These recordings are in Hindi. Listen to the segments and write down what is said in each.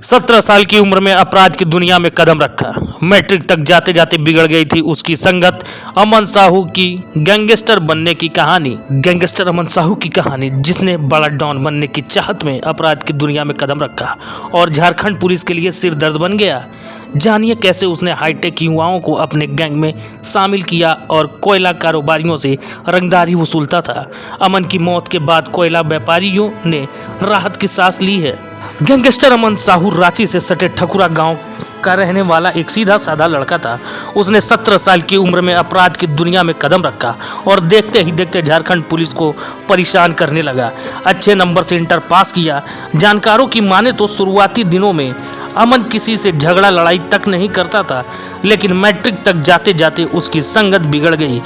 17 साल की उम्र में अपराध की दुनिया में कदम रखा। मैट्रिक तक जाते जाते बिगड़ गई थी उसकी संगत। अमन साहू की गैंगस्टर बनने की कहानी। गैंगस्टर अमन साहू की कहानी, जिसने बड़ा डॉन बनने की चाहत में अपराध की दुनिया में कदम रखा और झारखंड पुलिस के लिए सिर दर्द बन गया। जानिए कैसे उसने हाईटेक युवाओं को अपने गैंग में शामिल किया और कोयला कारोबारियों से रंगदारी वसूलता था। अमन की मौत के बाद कोयला व्यापारियों ने राहत की सांस ली है। गैंगस्टर अमन साहू रांची से सटे ठकुरा गांव का रहने वाला एक सीधा साधा लड़का था। उसने 17 साल की उम्र में अपराध की दुनिया में कदम रखा और देखते ही देखते झारखंड पुलिस को परेशान करने लगा। अच्छे नंबर से इंटर पास किया। जानकारों की माने तो शुरुआती दिनों में अमन किसी से झगड़ा लड़ाई तक नहीं करता था, लेकिन मैट्रिक तक जाते जाते उसकी संगत बिगड़ गई।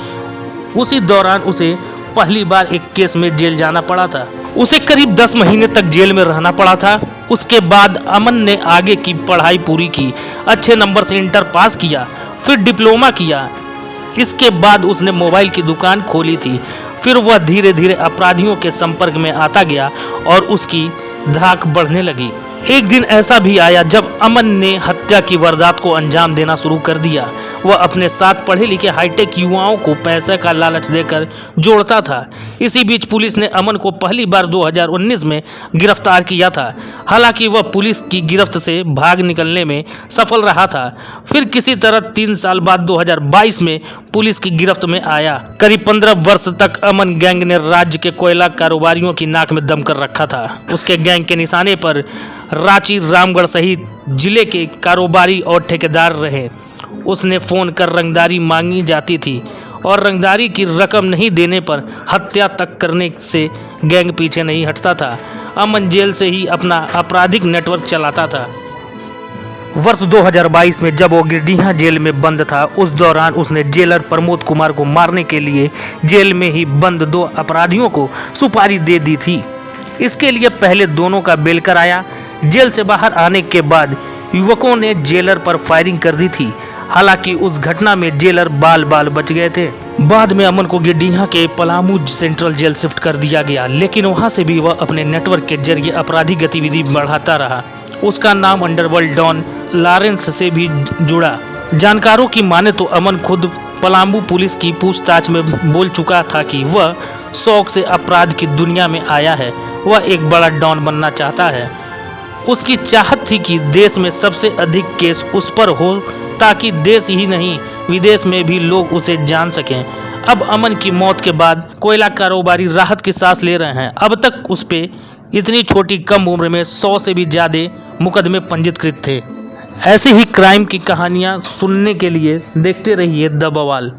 उसी दौरान उसे पहली बार एक केस में जेल जाना पड़ा था। उसे करीब 10 महीने तक जेल में रहना पड़ा था। उसके बाद अमन ने आगे की पढ़ाई पूरी की, अच्छे नंबर से इंटर पास किया, फिर डिप्लोमा किया। इसके बाद उसने मोबाइल की दुकान खोली थी। फिर वह धीरे धीरे अपराधियों के संपर्क में आता गया और उसकी धाक बढ़ने लगी। एक दिन ऐसा भी आया जब अमन ने हत्या की वारदात को अंजाम देना शुरू कर दिया। वह अपने साथ पढ़े लिखे हाईटेक युवाओं को पैसे का लालच देकर जोड़ता था। इसी बीच पुलिस ने अमन को पहली बार 2019 में गिरफ्तार किया था। हालांकि वह पुलिस की गिरफ्त से भाग निकलने में सफल रहा था। फिर किसी तरह 3 साल बाद 2022 में पुलिस की गिरफ्त में आया। करीब 15 वर्ष तक अमन गैंग ने राज्य के कोयला कारोबारियों की नाक में दम कर रखा था। उसके गैंग के निशाने पर रांची, रामगढ़ सहित जिले के कारोबारी और ठेकेदार रहे। उसने फोन कर रंगदारी मांगी जाती थी और रंगदारी की रकम नहीं देने पर हत्या तक करने से गैंग पीछे नहीं हटता था। अमन जेल से ही अपना आपराधिक नेटवर्क चलाता था। वर्ष 2022 में जब वो गिरडीहा जेल में बंद था, उस दौरान उसने जेलर प्रमोद कुमार को मारने के लिए जेल में ही बंद 2 अपराधियों को सुपारी दे दी थी। इसके लिए पहले दोनों का बेल कराया। जेल से बाहर आने के बाद युवकों ने जेलर पर फायरिंग कर दी थी। हालांकि उस घटना में जेलर बाल बाल बच गए थे। बाद में अमन को गिरडीहा के पलामू सेंट्रल जेल शिफ्ट कर दिया गया, लेकिन वहां से भी वह अपने नेटवर्क के जरिए आपराधिक गतिविधि बढ़ाता रहा। उसका नाम अंडरवर्ल्ड डॉन लॉरेंस से भी जुड़ा। जानकारों की माने तो अमन खुद पलामू पुलिस की पूछताछ में बोल चुका था कि वह शौक से अपराध की दुनिया में आया है। वह एक बड़ा डॉन बनना चाहता है। उसकी चाहत थी कि देश में सबसे अधिक केस उस पर हो, ताकि देश ही नहीं विदेश में भी लोग उसे जान सकें। अब अमन की मौत के बाद कोयला कारोबारी राहत की सांस ले रहे हैं। अब तक उस पे इतनी छोटी कम उम्र में 100 से भी ज़्यादा मुकदमे पंजीकृत थे। ऐसी ही क्राइम की कहानियाँ सुनने के लिए देखते रहिए द बवाल।